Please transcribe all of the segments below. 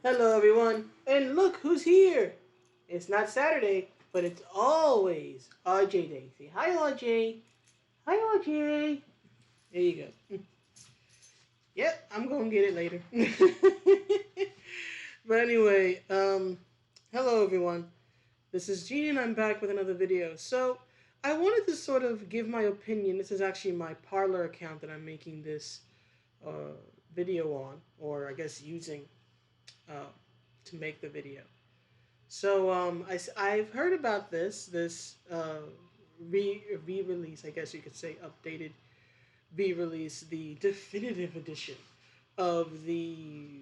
Hello, everyone, and look who's here! It's not Saturday, but it's always RJ Day. Say hi, RJ. Hi, RJ. There you go. Yep, I'm gonna get it later. But anyway, hello, everyone. This is Gene, and I'm back with another video. So, I wanted to sort of give my opinion. This is actually my Parlor account that I'm making this uh, video on, or I guess using uh, to make the video. So I've heard about this re-release, I guess you could say, updated re-release, the definitive edition of the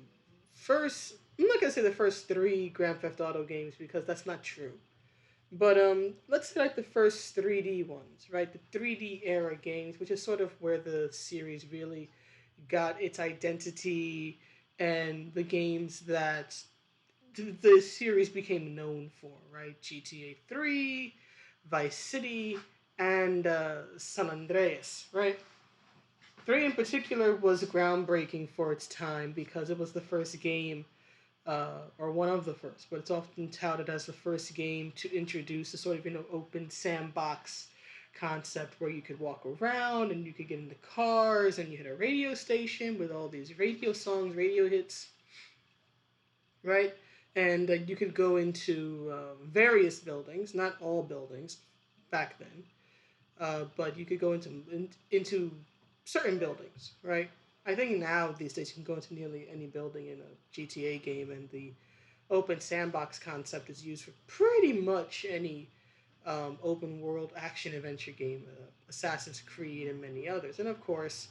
first. I'm not gonna say the first three Grand Theft Auto games because that's not true. But let's say like the first 3D ones, right? The 3D era games, which is sort of where the series really got its identity and the games that the series became known for, right? GTA 3, Vice City, and San Andreas, right? 3 in particular was groundbreaking for its time because it was the first game, or one of the first, but it's often touted as the first game to introduce a sort of, open sandbox concept where you could walk around and you could get into cars and you had a radio station with all these radio songs, radio hits, right? And you could go into various buildings, not all buildings back then, but you could go into certain buildings, right? I think now these days you can go into nearly any building in a GTA game, and the open sandbox concept is used for pretty much any open world action adventure game, Assassin's Creed, and many others. And of course,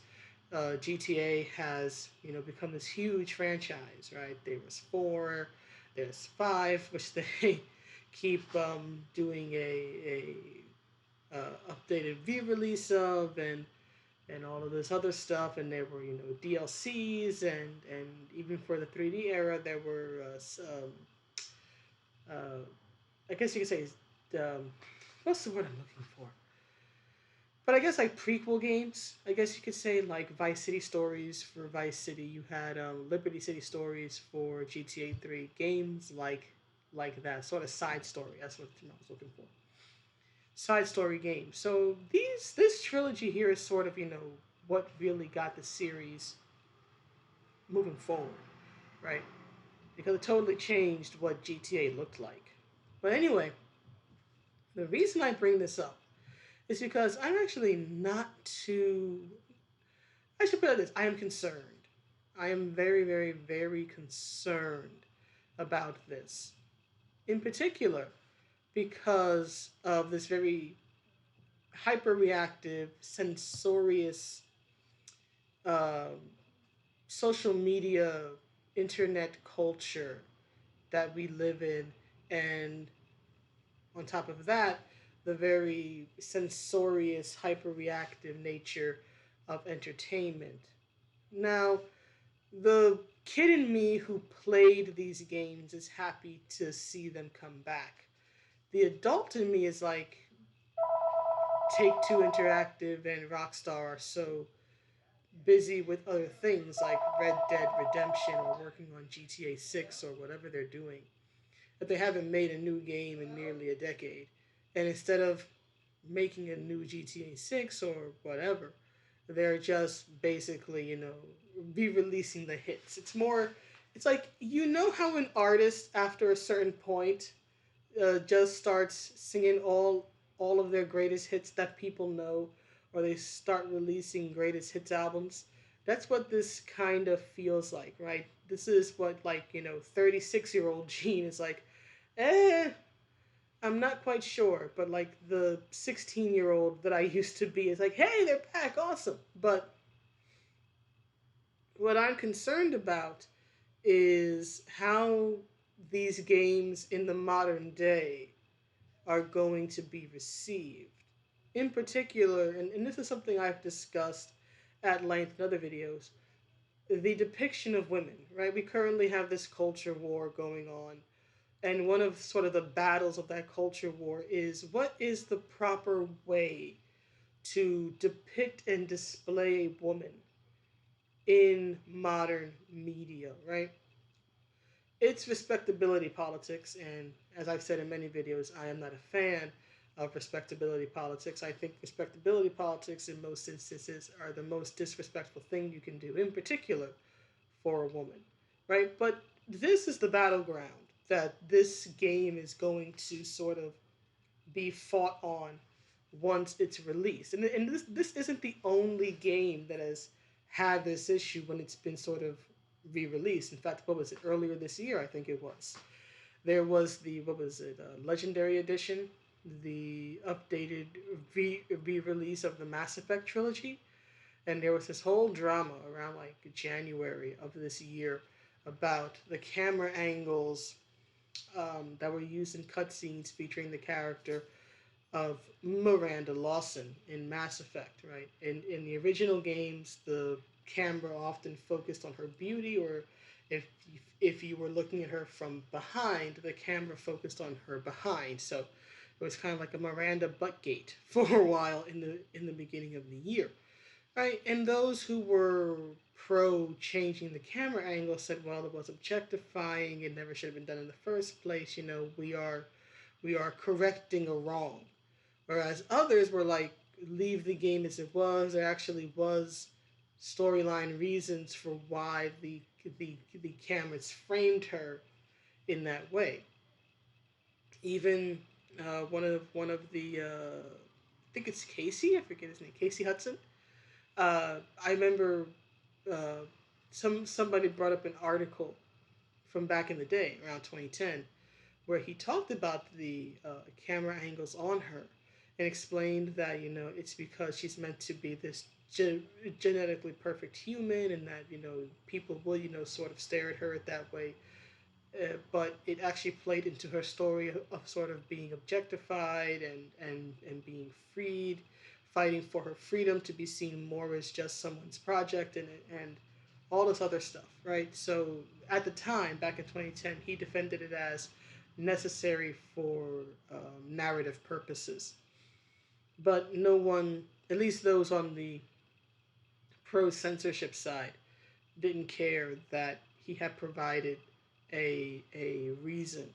GTA has become this huge franchise, right? There was four, there's five, which they keep doing a updated re-release of, and all of this other stuff. And there were DLCs, and even for the 3D era, there were uh, I guess you could say what's the word I'm looking for? But I guess like prequel games, I guess you could say, like Vice City Stories for Vice City. You had Liberty City Stories for GTA 3. Games like that sort of side story. That's what I was looking for. Side story games. So this trilogy here is sort of what really got the series moving forward, right? Because it totally changed what GTA looked like. But anyway, the reason I bring this up is because I'm actually not too. I should put it this: I am concerned. I am very, very, very concerned about this. In particular, because of this very hyper reactive, censorious um social media, internet culture that we live in. And on top of that, the very censorious, hyper reactive nature of entertainment. Now, the kid in me who played these games is happy to see them come back. The adult in me is like, Take Two Interactive and Rockstar are so busy with other things like Red Dead Redemption or working on GTA 6 or whatever they're doing that they haven't made a new game in nearly a decade. And instead of making a new GTA 6 or whatever, they're just basically, re releasing the hits. It's like, how an artist, after a certain point, just starts singing all of their greatest hits that people know, or they start releasing greatest hits albums. That's what this kind of feels like, right? This is what, like, 36-year-old Gene is like, eh, I'm not quite sure, but like the 16-year-old that I used to be is like, hey, they're back, awesome. But what I'm concerned about is how these games in the modern day are going to be received. In particular, and this is something I've discussed at length in other videos, the depiction of women, right? We currently have this culture war going on. And one of sort of the battles of that culture war is, what is the proper way to depict and display a woman in modern media, right? It's respectability politics, and as I've said in many videos, I am not a fan of respectability politics. I think respectability politics, in most instances, are the most disrespectful thing you can do, in particular for a woman, right? But this is the battleground that this game is going to sort of be fought on once it's released. And this isn't the only game that has had this issue when it's been sort of re-released. In fact, what was it, earlier this year? I think it was. There was the, what was it, Legendary Edition, the updated re-release of the Mass Effect trilogy, and there was this whole drama around like January of this year about the camera angles that were used in cutscenes featuring the character of Miranda Lawson in Mass Effect, right? In the original games, the camera often focused on her beauty, or if if you were looking at her from behind, the camera focused on her behind. So it was kind of like a Miranda Buttgate for a while in the beginning of the year, right? And those who were pro changing the camera angle said, well, it was objectifying. It never should have been done in the first place. You know, we are correcting a wrong. Whereas others were like, leave the game as it was. There actually was storyline reasons for why the cameras framed her in that way. Even one of the I think it's Casey. I forget his name. Casey Hudson. I remember uh, somebody brought up an article from back in the day, around 2010, where he talked about the camera angles on her and explained that, it's because she's meant to be this genetically perfect human, and that, people will, sort of stare at her at that way. But it actually played into her story of sort of being objectified and being freed, fighting for her freedom to be seen more as just someone's project, and all this other stuff, right? So at the time, back in 2010, he defended it as necessary for narrative purposes. But no one, at least those on the pro censorship side, didn't care that he had provided a reason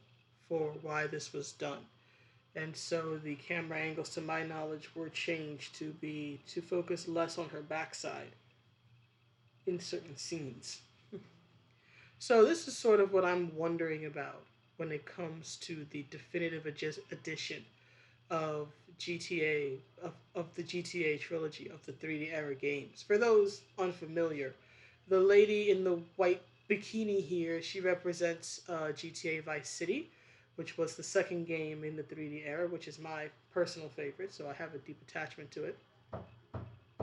for why this was done. And so the camera angles, to my knowledge, were changed to focus less on her backside in certain scenes. So this is sort of what I'm wondering about when it comes to the definitive edition of GTA of the GTA trilogy of the 3D era games. For those unfamiliar, the lady in the white bikini here, she represents GTA Vice City, which was the second game in the 3D era, which is my personal favorite, so I have a deep attachment to it.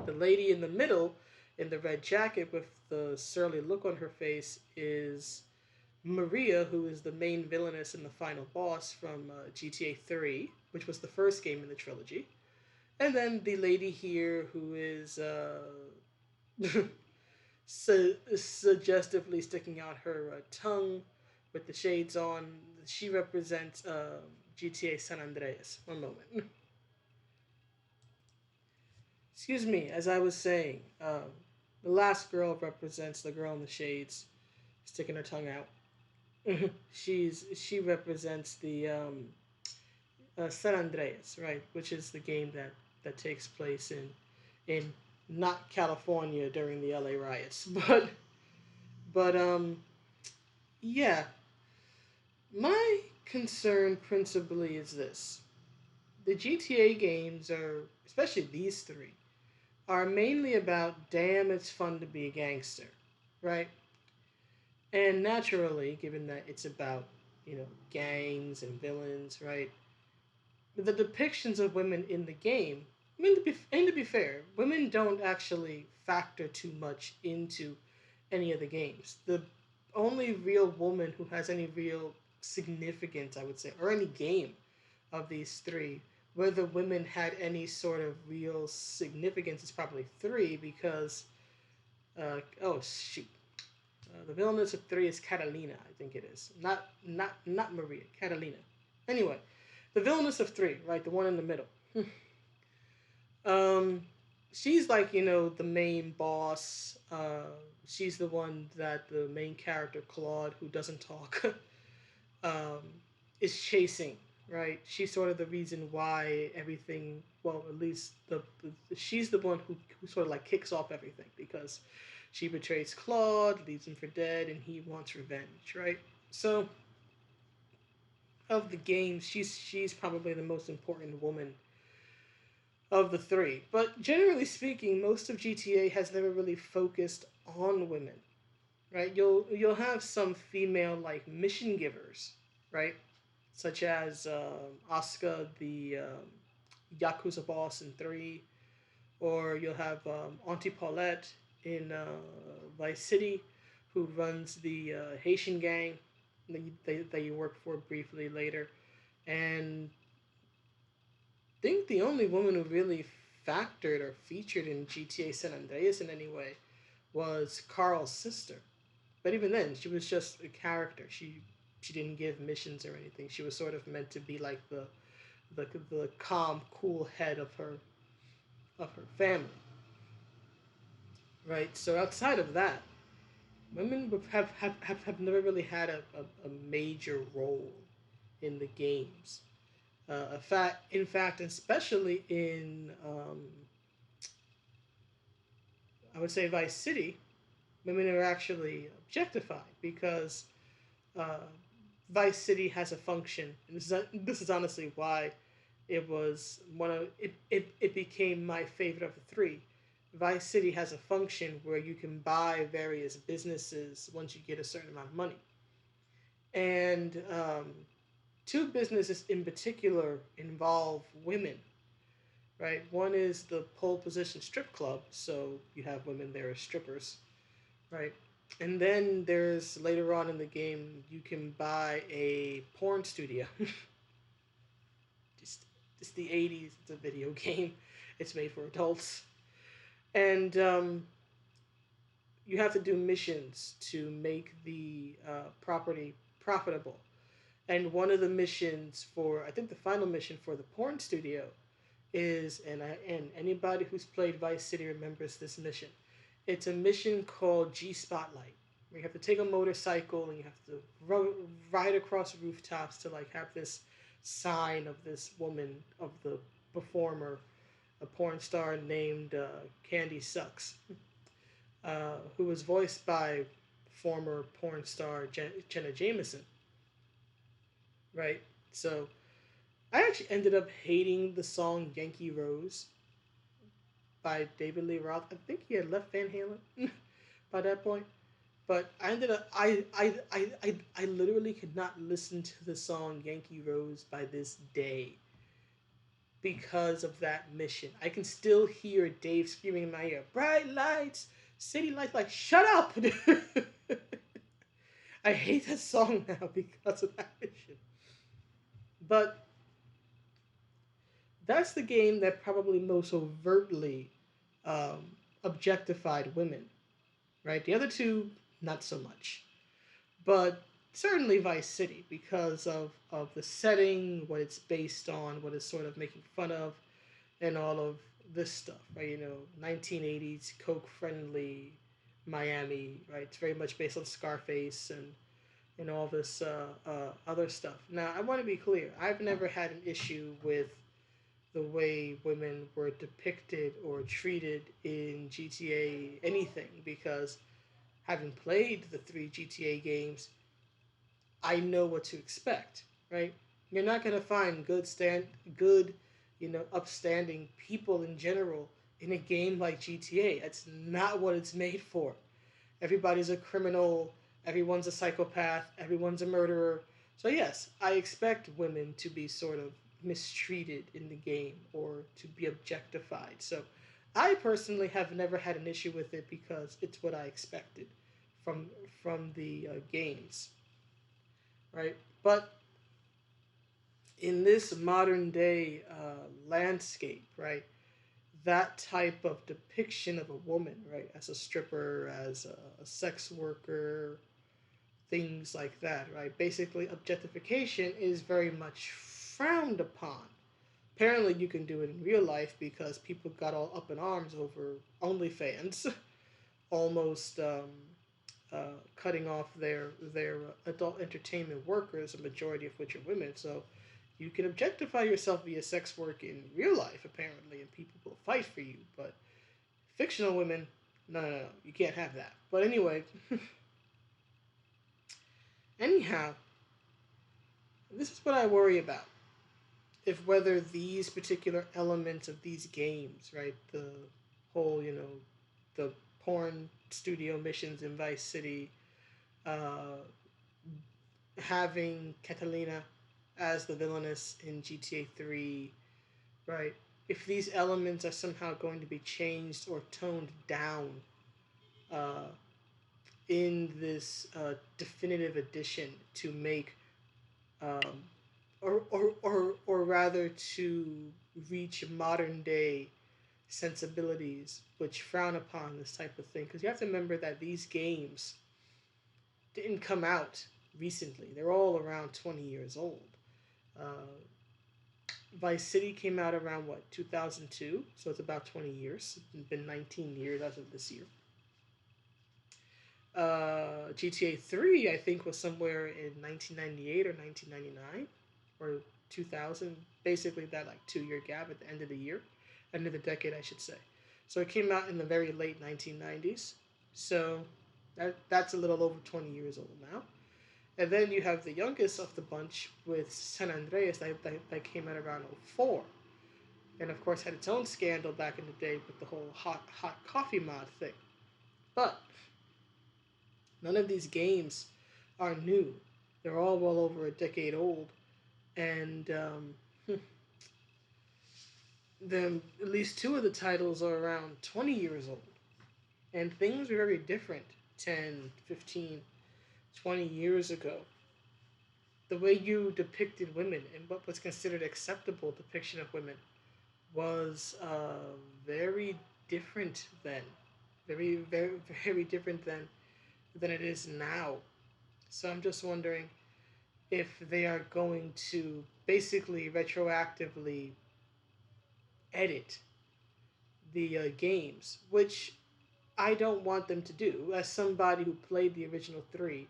The lady in the middle, in the red jacket with the surly look on her face, is Maria, who is the main villainess and the final boss from GTA 3, which was the first game in the trilogy. And then the lady here, who is suggestively sticking out her tongue with the shades on, she represents GTA San Andreas. One moment. Excuse me, as I was saying, the last girl represents the girl in the shades, sticking her tongue out. She represents the San Andreas, right, which is the game that takes place in not California during the LA riots, but yeah, my concern principally is this: the GTA games are, especially these three, are mainly about damn, it's fun to be a gangster, right? And naturally, given that it's about, gangs and villains, right? The depictions of women in the game, I mean, to be fair, women don't actually factor too much into any of the games. The only real woman who has any real significance, I would say, or any game of these three, where the women had any sort of real significance, is probably three, because, oh shoot, the villainess of three is Catalina, I think it is. Not Maria, Catalina. Anyway, the villainess of three, right? The one in the middle. she's like, the main boss. She's the one that the main character Claude, who doesn't talk, um, is chasing. Right? She's sort of the reason why everything. Well, at least she's the one who sort of like kicks off everything because she betrays Claude, leaves him for dead, and he wants revenge. Right? So of the games, she's probably the most important woman of the three. But generally speaking, most of GTA has never really focused on women, right? You'll have some female like mission givers, right? Such as Asuka, the Yakuza boss in three, or you'll have Auntie Paulette in Vice City, who runs the Haitian gang that you work for briefly later, and think the only woman who really factored or featured in GTA San Andreas in any way was Carl's sister. But even then, she was just a character. She didn't give missions or anything. She was sort of meant to be like the calm, cool head of her family, right? So outside of that, women have never really had a major role in the games. In fact, especially in I would say Vice City, women are actually objectified because uh, Vice City has a function, and this is honestly why it became my favorite of the three. Vice City has a function where you can buy various businesses once you get a certain amount of money, and two businesses in particular involve women. Right, one is the pole position strip club, so you have women there as strippers, right? And then there's later on in the game you can buy a porn studio. just just the 80s. It's a video game. It's made for adults, and you have to do missions to make the property profitable. And one of the missions for I think the final mission for the porn studio is and anybody who's played Vice City remembers this mission. It's a mission called G Spotlight. Where you have to take a motorcycle and you have to ride across rooftops to like have this sign of this woman of the performer, a porn star named Candy Sucks, who was voiced by former porn star Jenna Jameson. Right. So I actually ended up hating the song Yankee Rose by David Lee Roth. I think he had left Van Halen by that point. But I ended up I literally could not listen to the song Yankee Rose by this day because of that mission. I can still hear Dave screaming in my ear, "Bright lights, city lights!" Like, shut up! I hate that song now because of that mission. But that's the game that probably most overtly objectified women, right? The other two, not so much. But certainly Vice City because of the setting, what it's based on, what it's sort of making fun of, and all of this stuff, right? 1980s Coke friendly Miami, right? It's very much based on Scarface and all this other stuff. Now, I want to be clear. I've never had an issue with the way women were depicted or treated in GTA anything because having played the three GTA games, I know what to expect, right? You're not gonna find good, upstanding people in general in a game like GTA. That's not what it's made for. Everybody's a criminal, everyone's a psychopath, everyone's a murderer. So yes, I expect women to be sort of mistreated in the game or to be objectified. So I personally have never had an issue with it because it's what I expected from from the games, right? But in this modern day landscape, right, that type of depiction of a woman, right, as a stripper, as a sex worker, things like that, right? Basically, objectification is very much frowned upon Apparently, you can do it in real life because people got all up in arms over OnlyFans, almost cutting off their adult entertainment workers, a majority of which are women. So you can objectify yourself via sex work in real life, apparently, and people will fight for you. But fictional women, no, no, no, you can't have that. But anyway, anyhow, this is what I worry about. If whether these particular elements of these games, right, the whole, the porn studio missions in Vice City, uh, having Catalina as the villainess in GTA 3, right? If these elements are somehow going to be changed or toned down uh, in this definitive edition to make, um, or rather to reach modern day sensibilities which frown upon this type of thing. Because you have to remember that these games didn't come out recently, they're all around 20 years old. Uh, Vice City came out around what, 2002, so it's about 20 years. It's been 19 years as of this year. GTA 3, I think, was somewhere in 1998 or 1999 or 2000. Basically, that like 2 year gap at the end of the year, end of the decade, I should say. So it came out in the very late 1990s. So that's a little over 20 years old now. And then you have the youngest of the bunch with San Andreas that came out around '04, and of course had its own scandal back in the day with the whole hot coffee mod thing. But none of these games are new. They're all well over a decade old, and then at least two of the titles are around 20 years old. And things were very different 10, 15, 20 years ago. The way you depicted women and what was considered acceptable depiction of women was very different then. Very different than it is now. So I'm just wondering if they are going to basically retroactively edit the games, which I don't want them to do. As somebody who played the original three,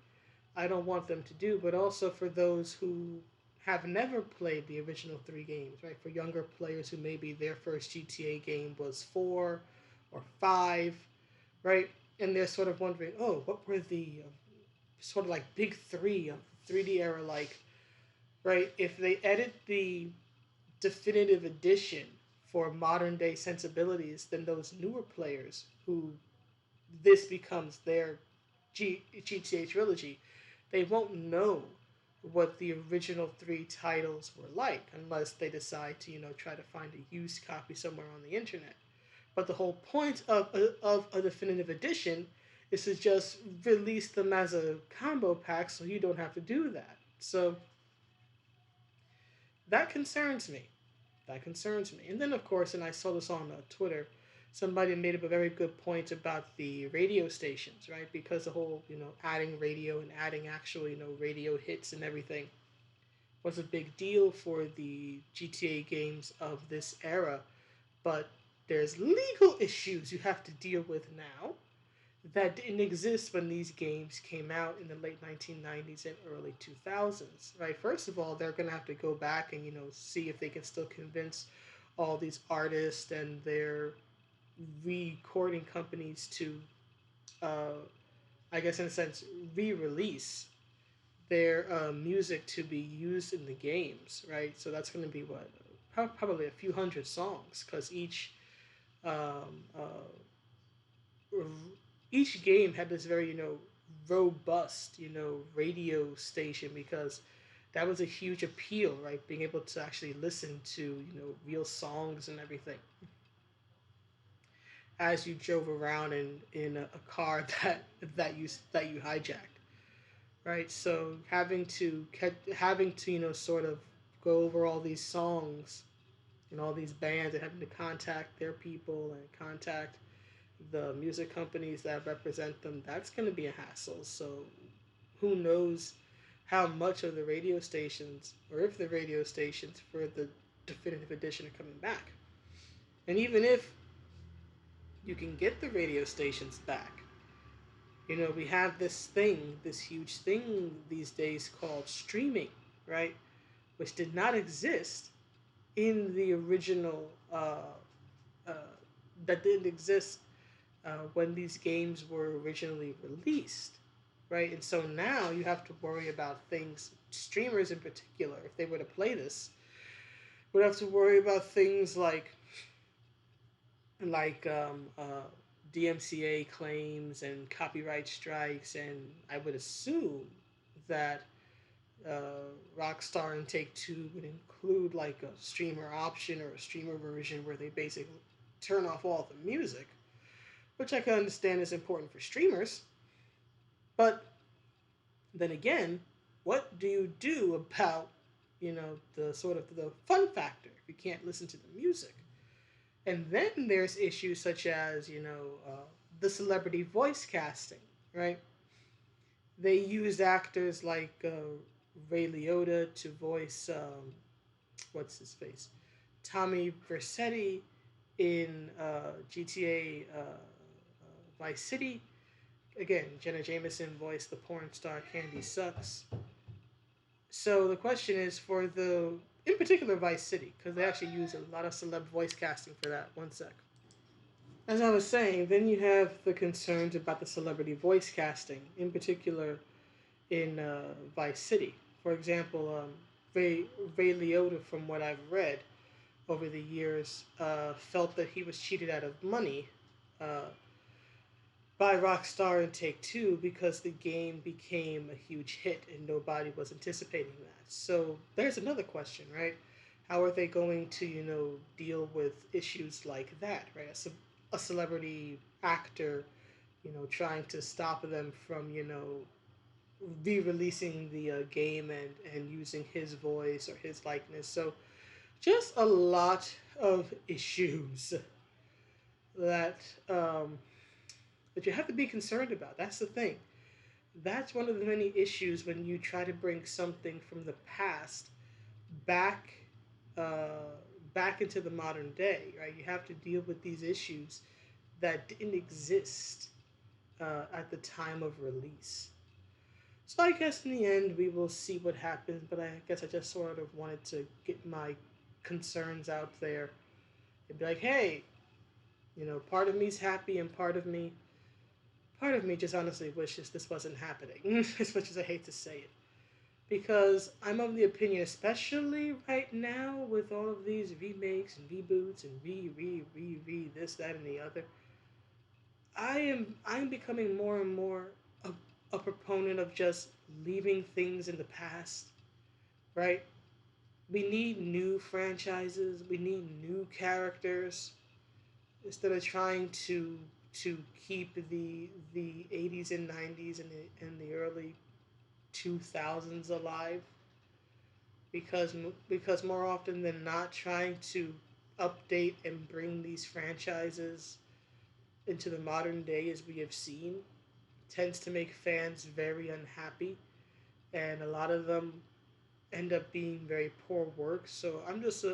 I don't want them to do, but also for those who have never played the original three games, right? For younger players who maybe their first GTA game was 4 or 5, right? And they're sort of wondering, oh, what were the sort of like big three of the 3D era like, right? If they edit the definitive edition for modern day sensibilities, then those newer players who this becomes their GTA Trilogy, they won't know what the original three titles were like unless they decide to, try to find a used copy somewhere on the internet. But the whole point of a definitive edition is to just release them as a combo pack so you don't have to do that. So that concerns me. That concerns me. And then, of course, and I saw this on Twitter, somebody made up a very good point about the radio stations, right? Because the whole, adding radio and adding actual, radio hits and everything was a big deal for the GTA games of this era. But there's legal issues you have to deal with now that didn't exist when these games came out in the late 1990s and early 2000s, right? First of all, they're going to have to go back and, see if they can still convince all these artists and their recording companies to, uh, I guess in a sense, re-release their music to be used in the games, right? So that's going to be what, probably a few hundred songs, because um, uh, each game had this very robust radio station, because that was a huge appeal, right? Being able to actually listen to real songs and everything as you drove around in a car that you hijacked, right? So having to sort of go over all these songs and all these bands and having to contact their people and contact the music companies that represent them, that's going to be a hassle. So who knows how much of the radio stations, or if the radio stations for the definitive edition are coming back. And even if you can get the radio stations back, we have this thing, this huge thing these days called streaming, right? Which did not exist in the original, uh, that didn't exist when these games were originally released, right? And so now you have to worry about things, streamers in particular, if they were to play this, would have to worry about things like DMCA claims and copyright strikes, and I would assume that Rockstar and Take Two would include like a streamer option or a streamer version where they basically turn off all the music, which I can understand is important for streamers. But then again, what do you do about the sort of the fun factor if you can't listen to the music? And then there's issues such as the celebrity voice casting, right? They used actors like Ray Liotta to voice what's his face, Tommy Vercetti in GTA Vice City. Again, Jenna Jameson voiced the porn star Candy Sucks. So the question is for in particular, Vice City, because they actually use a lot of celeb voice casting for that. One sec. As I was saying, then you have the concerns about the celebrity voice casting, in particular in Vice City. For example, Ray Liotta, from what I've read over the years, felt that he was cheated out of money uh, by Rockstar and Take Two because the game became a huge hit and nobody was anticipating that. So there's another question, right? How are they going to, deal with issues like that, right? A celebrity actor, trying to stop them from, re-releasing the game and using his voice or his likeness. So just a lot of issues that um, that you have to be concerned about. That's the thing. That's one of the many issues when you try to bring something from the past back uh, back into the modern day, right? You have to deal with these issues that didn't exist at the time of release. So I guess in the end we will see what happens, but I guess I just sort of wanted to get my concerns out there and be like, hey, part of me's happy and part of me just honestly wishes this wasn't happening, as much as I hate to say it. Because I'm of the opinion, especially right now with all of these remakes and reboots and re this, that, and the other, I'm becoming more and more a, a proponent of just leaving things in the past, right? We need new franchises, we need new characters, instead of trying to keep the 80s and 90s and the early 2000s alive, because more often than not trying to update and bring these franchises into the modern day as we have seen tends to make fans very unhappy, and a lot of them end up being very poor work. So I'm just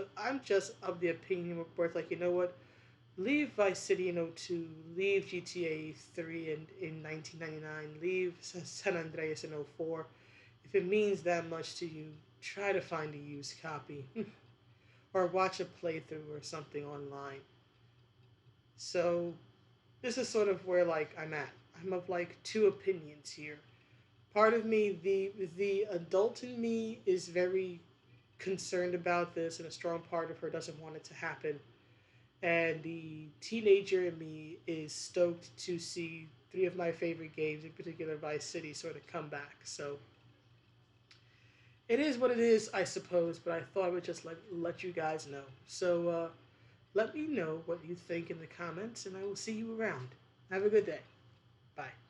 of the opinion where it's like, what, leave Vice City in '02, leave GTA 3 in 1999, leave San Andreas in '04. If it means that much to you, try to find a used copy or watch a playthrough or something online. So this is sort of where like I'm at. I'm of like two opinions here. Part of me, the adult in me is very concerned about this, and a strong part of her doesn't want it to happen. And the teenager in me is stoked to see three of my favorite games, in particular Vice City, sort of come back. So it is what it is, I suppose. But I thought I would just let you guys know. So let me know what you think in the comments, and I will see you around. Have a good day. Bye.